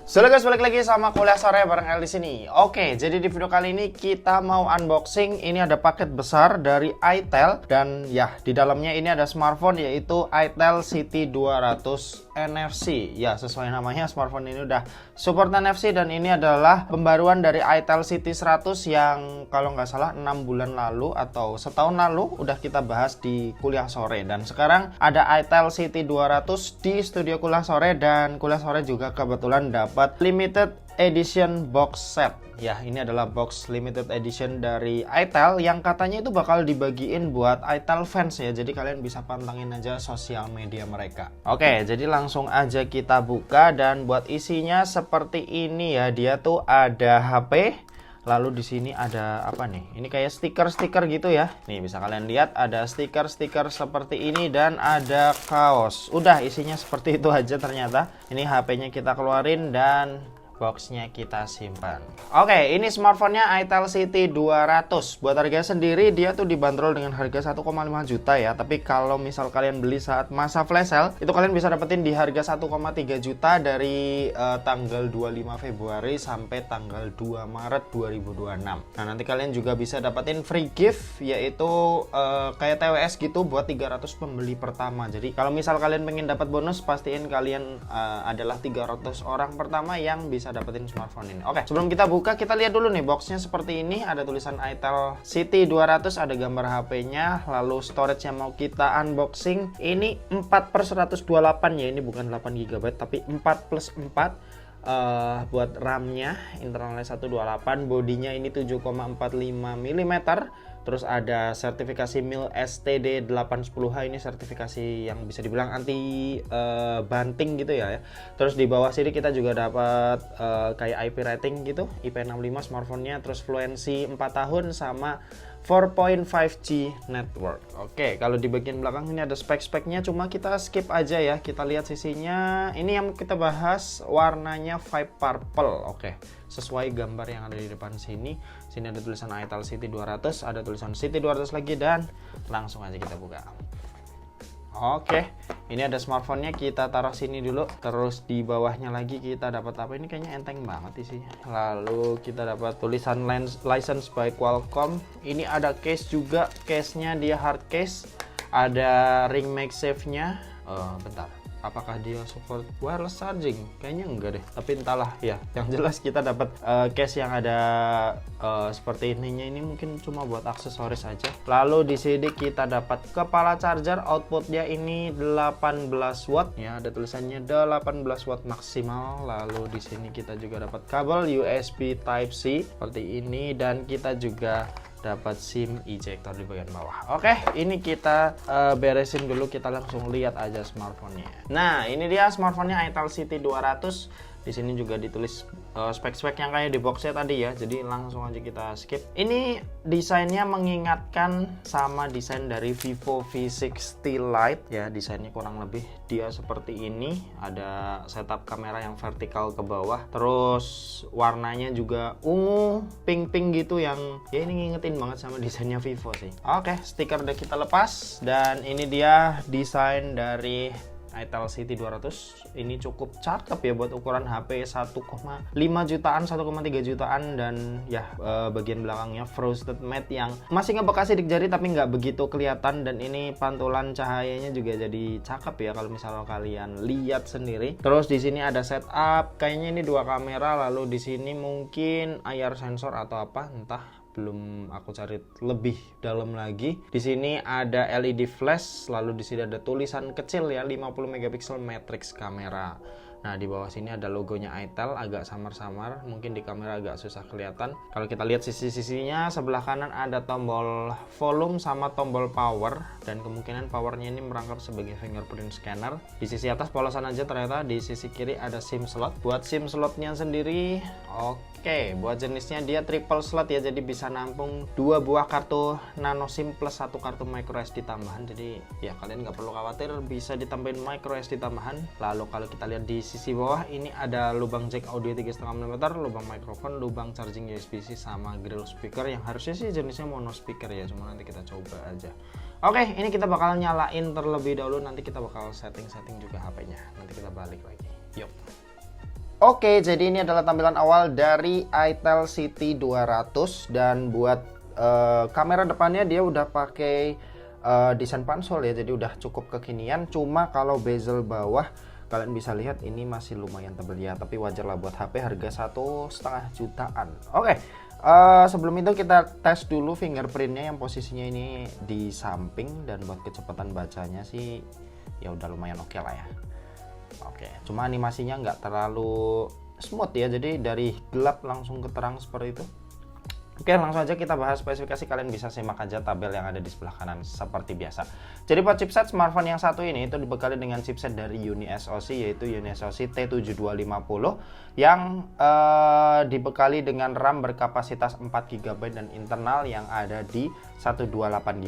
Halo guys, balik lagi sama kuliah sore bareng El di sini. Oke, jadi di video kali ini kita mau unboxing. Ini ada paket besar dari itel dan ya di dalamnya ini ada smartphone yaitu itel City 200 NFC. Ya, sesuai namanya smartphone ini udah support NFC dan ini adalah pembaruan dari itel City 100 yang kalau nggak salah 6 bulan lalu atau setahun lalu udah kita bahas di kuliah sore. Dan sekarang ada itel City 200 di studio kuliah sore dan kuliah sore juga kebetulan dapat limited edition box set. Ya, ini adalah box limited edition dari itel yang katanya itu bakal dibagiin buat itel fans ya. Jadi kalian bisa pantengin aja sosial media mereka. Oke, jadi langsung aja kita buka dan buat isinya seperti ini ya. Dia tuh ada HP. Lalu di sini ada apa nih? Ini kayak stiker-stiker gitu ya. Nih bisa kalian lihat ada stiker-stiker seperti ini dan ada kaos. Udah isinya seperti itu aja ternyata. Ini HP-nya kita keluarin dan boxnya kita simpan. Oke, ini smartphone-nya itel City 200. Buat harga sendiri dia tuh dibanderol dengan harga 1,5 juta ya. Tapi kalau misal kalian beli saat masa flash sale, itu kalian bisa dapetin di harga 1,3 juta dari tanggal 25 Februari sampai tanggal 2 Maret 2026. Nah, nanti kalian juga bisa dapetin free gift yaitu kayak TWS gitu buat 300 pembeli pertama. Jadi kalau misal kalian pengen dapat bonus, pastiin kalian adalah 300 orang pertama yang bisa dapetin smartphone ini. Oke, sebelum kita buka, kita lihat dulu nih boxnya seperti ini. Ada tulisan itel City 200, ada gambar HP-nya, lalu storage yang mau kita unboxing. Ini 4/128 ya, ini bukan 8 GB tapi 4+4. Buat RAM-nya internalnya 128, bodinya ini 7,45 mm. Terus ada sertifikasi MIL STD 810H, ini sertifikasi yang bisa dibilang anti banting gitu ya. Terus di bawah sini kita juga dapat kayak IP rating gitu, IP65 smartphone-nya, terus fluency 4 tahun sama 4.5G network. Oke, kalau di bagian belakang ini ada spek-speknya, cuma kita skip aja ya. Kita lihat sisinya. Ini yang kita bahas warnanya Vibe Purple. Oke, sesuai gambar yang ada di depan sini. Sini ada tulisan itel City 200, ada tulisan City 200 lagi dan langsung aja kita buka. Oke, ini ada smartphone-nya, kita taruh sini dulu. Terus di bawahnya lagi kita dapat apa? Ini kayaknya enteng banget isinya. Lalu kita dapat tulisan license by Qualcomm. Ini ada case juga, case-nya dia hard case. Ada ring MagSafe-nya. Bentar, apakah dia support wireless charging? Kayaknya enggak deh, tapi entahlah ya. Yang jelas kita dapat case yang ada seperti ininya. Ini mungkin cuma buat aksesoris saja. Lalu di sini kita dapat kepala charger, outputnya ini 18 watt ya, ada tulisannya 18 watt maksimal. Lalu di sini kita juga dapat kabel USB Type C seperti ini dan kita juga dapat SIM ejector di bagian bawah. Oke, ini kita beresin dulu, kita langsung lihat aja smartphone-nya. Nah, ini dia smartphone-nya itel City 200. Di sini juga ditulis spek-spek yang kayak di boxnya tadi ya. Jadi langsung aja kita skip. Ini desainnya mengingatkan sama desain dari Vivo V60 Lite ya. Desainnya kurang lebih dia seperti ini. Ada setup kamera yang vertikal ke bawah. Terus warnanya juga ungu, pink-pink gitu yang ya ini ngingetin banget sama desainnya Vivo sih. Oke, stiker udah kita lepas dan ini dia desain dari itel City 200. Ini cukup cakep ya buat ukuran HP 1,5 jutaan, 1,3 jutaan dan ya bagian belakangnya frosted matte yang masih ngebekas sidik jari tapi nggak begitu kelihatan, dan ini pantulan cahayanya juga jadi cakep ya kalau misalnya kalian lihat sendiri. Terus di sini ada setup, kayaknya ini 2 kamera, lalu di sini mungkin IR sensor atau apa entah, belum aku cari lebih dalam lagi. Di sini ada LED flash, lalu di sini ada tulisan kecil ya 50 megapiksel matrix kamera. Nah, di bawah sini ada logonya itel, agak samar-samar, mungkin di kamera agak susah kelihatan. Kalau kita lihat sisi-sisinya, sebelah kanan ada tombol volume sama tombol power, dan kemungkinan powernya ini merangkap sebagai fingerprint scanner. Di sisi atas polosan aja ternyata, di sisi kiri ada SIM slot. Buat SIM slotnya sendiri, oke, buat jenisnya dia triple slot ya, jadi bisa nampung 2 buah kartu nano SIM plus 1 kartu micro SD tambahan. Jadi ya kalian nggak perlu khawatir, bisa ditambahin micro SD tambahan. Lalu kalau kita lihat di sisi bawah ini ada lubang jack audio 3,5 mm, lubang mikrofon, lubang charging USB-C sama grill speaker yang harusnya sih jenisnya mono speaker ya, cuma nanti kita coba aja. Oke, ini kita bakal nyalain terlebih dahulu, nanti kita bakal setting juga HP-nya. Nanti kita balik lagi. Yuk. Oke, jadi ini adalah tampilan awal dari itel City 200 dan buat kamera depannya dia udah pakai desain pansol ya, jadi udah cukup kekinian. Cuma kalau bezel bawah kalian bisa lihat ini masih lumayan tebal ya, tapi wajar lah buat HP harga 1,5 jutaan. Oke, sebelum itu kita tes dulu fingerprintnya yang posisinya ini di samping, dan buat kecepatan bacanya sih ya udah lumayan oke lah ya. Oke, cuma animasinya nggak terlalu smooth ya, jadi dari gelap langsung ke terang seperti itu. Oke, langsung aja kita bahas spesifikasi. Kalian bisa simak aja tabel yang ada di sebelah kanan seperti biasa. Jadi buat chipset smartphone yang satu ini itu dibekali dengan chipset dari UniSoC, yaitu UniSoC T7250 yang dibekali dengan RAM berkapasitas 4 GB dan internal yang ada di 128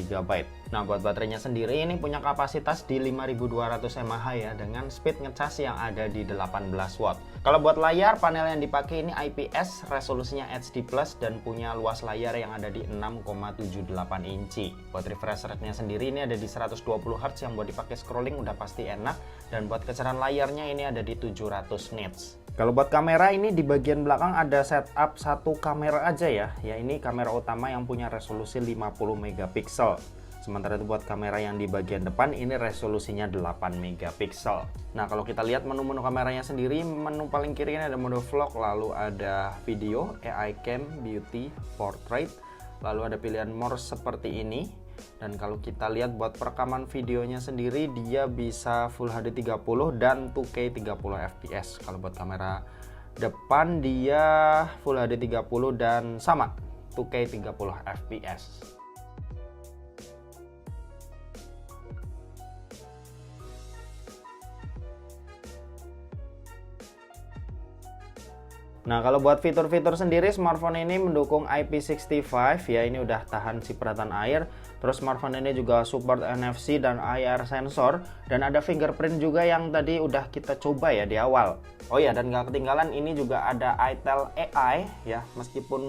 GB. Nah, buat baterainya sendiri ini punya kapasitas di 5200 mAh ya, dengan speed ngecas yang ada di 18 watt. Kalau buat layar, panel yang dipakai ini IPS, resolusinya HD+, dan punya luas layar yang ada di 6,78 inci. Buat refresh rate-nya sendiri ini ada di 120 Hz yang buat dipakai scrolling udah pasti enak, dan buat kecerahan layarnya ini ada di 700 nits. Kalau buat kamera ini di bagian belakang ada setup satu kamera aja ya. Ya, ini kamera utama yang punya resolusi 50 megapiksel. Sementara itu buat kamera yang di bagian depan ini resolusinya 8 megapiksel. Nah, kalau kita lihat menu-menu kameranya sendiri, menu paling kiri ini ada mode vlog, lalu ada video, AI cam, beauty, portrait, lalu ada pilihan more seperti ini. Dan kalau kita lihat buat perekaman videonya sendiri, dia bisa Full HD 30 dan 2K 30 fps. Kalau buat kamera depan dia Full HD 30 dan sama 2K 30 fps. Nah, kalau buat fitur-fitur sendiri, smartphone ini mendukung IP65 ya, ini udah tahan cipratan air. Terus smartphone ini juga support NFC dan IR sensor, dan ada fingerprint juga yang tadi udah kita coba ya di awal. Oh ya, dan nggak ketinggalan ini juga ada itel AI ya, meskipun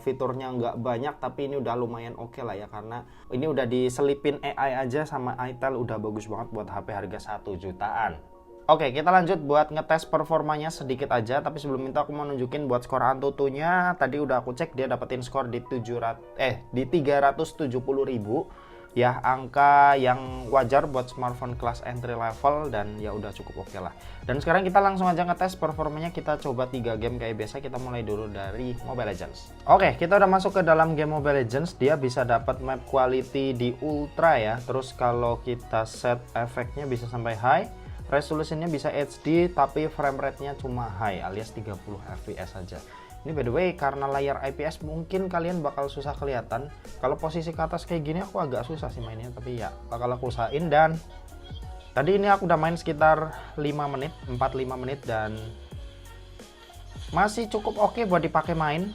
fiturnya nggak banyak tapi ini udah lumayan oke lah ya, karena ini udah diselipin AI aja sama itel, udah bagus banget buat HP harga 1 jutaan. Oke, kita lanjut buat ngetes performanya sedikit aja, tapi sebelum itu aku mau nunjukin buat skor AnTuTu-nya. Tadi udah aku cek, dia dapetin skor di 370.000 ya, angka yang wajar buat smartphone kelas entry level, dan ya udah cukup oke lah. Dan sekarang kita langsung aja ngetes performanya. Kita coba 3 game kayak biasa. Kita mulai dulu dari Mobile Legends. Oke, kita udah masuk ke dalam game Mobile Legends. Dia bisa dapat map quality di ultra ya. Terus kalau kita set efeknya bisa sampai high, resolusinya bisa HD, tapi frame rate-nya cuma high alias 30 fps saja. Ini by the way, karena layar IPS mungkin kalian bakal susah kelihatan. Kalau posisi ke atas kayak gini aku agak susah sih mainnya, tapi ya bakal aku usahain. Dan tadi ini aku udah main sekitar 4-5 menit dan masih cukup oke buat dipakai main.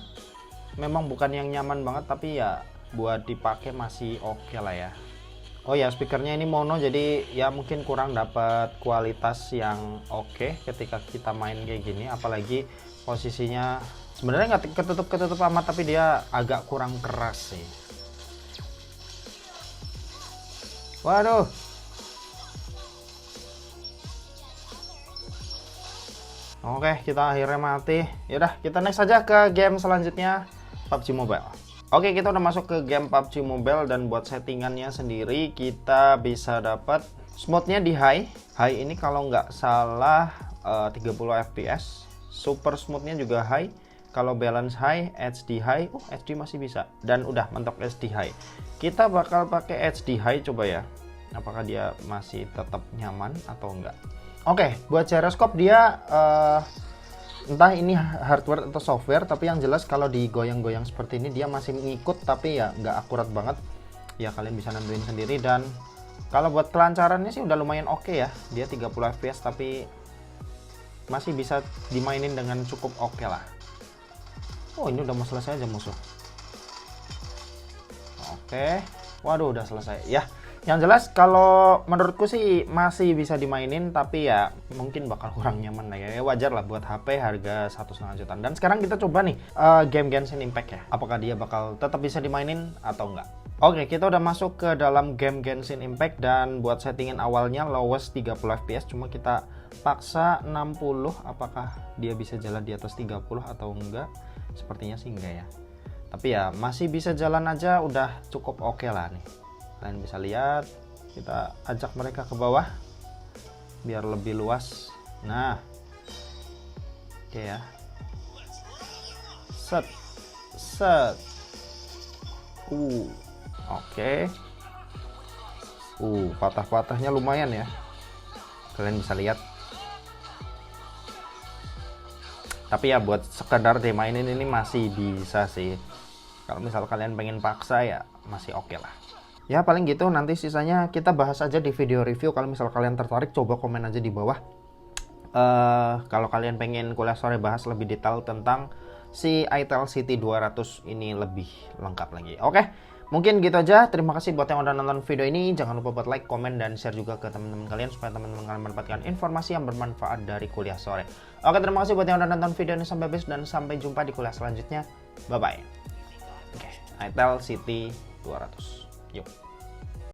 Memang bukan yang nyaman banget, tapi ya buat dipakai masih oke lah ya. Oh ya, speakernya ini mono, jadi ya mungkin kurang dapat kualitas yang oke ketika kita main kayak gini, apalagi posisinya sebenarnya nggak ketutup amat, tapi dia agak kurang keras sih. Waduh. Oke, kita akhirnya mati. Yaudah, kita next aja ke game selanjutnya, PUBG Mobile. Oke, kita udah masuk ke game PUBG Mobile, dan buat settingannya sendiri kita bisa dapat smoothnya di high. High ini kalau nggak salah 30 fps. Super smoothnya juga high. Kalau balance high, HD high, HD masih bisa. Dan udah mentok HD high. Kita bakal pakai HD high, coba ya. Apakah dia masih tetap nyaman atau enggak? Oke, buat gyroscope dia entah ini hardware atau software, tapi yang jelas kalau digoyang-goyang seperti ini dia masih ngikut, tapi ya nggak akurat banget ya, kalian bisa nentuin sendiri. Dan kalau buat kelancarannya sih udah lumayan oke ya, dia 30 fps tapi masih bisa dimainin dengan cukup oke lah. Oh, ini udah mau selesai aja musuh. Oke, waduh udah selesai ya. Yang jelas kalau menurutku sih masih bisa dimainin, tapi ya mungkin bakal kurang nyaman lah ya. Wajar lah buat HP harga 1,5 jutaan. Dan sekarang kita coba nih game Genshin Impact ya. Apakah dia bakal tetap bisa dimainin atau enggak? Oke, kita udah masuk ke dalam game Genshin Impact, dan buat settingan awalnya lowest 30 fps, cuma kita paksa 60, apakah dia bisa jalan di atas 30 atau enggak? Sepertinya sih enggak ya. Tapi ya masih bisa jalan aja udah cukup oke lah nih. Kalian bisa lihat, kita ajak mereka ke bawah biar lebih luas. Nah, oke ya. Set, set. Oke. Patah-patahnya lumayan ya. Kalian bisa lihat. Tapi ya buat sekedar dimainin ini masih bisa sih. Kalau misal kalian pengen paksa ya masih oke lah. Ya paling gitu, nanti sisanya kita bahas aja di video review. Kalau misal kalian tertarik, coba komen aja di bawah. Kalau kalian pengen kuliah sore bahas lebih detail tentang si ITEL City 200 ini lebih lengkap lagi. Oke, mungkin gitu aja. Terima kasih buat yang udah nonton video ini. Jangan lupa buat like, komen, dan share juga ke teman-teman kalian supaya teman-teman kalian mendapatkan informasi yang bermanfaat dari kuliah sore. Oke, terima kasih buat yang udah nonton video ini sampai habis dan sampai jumpa di kuliah selanjutnya. Bye bye. Oke, ITEL City 200. Yuk.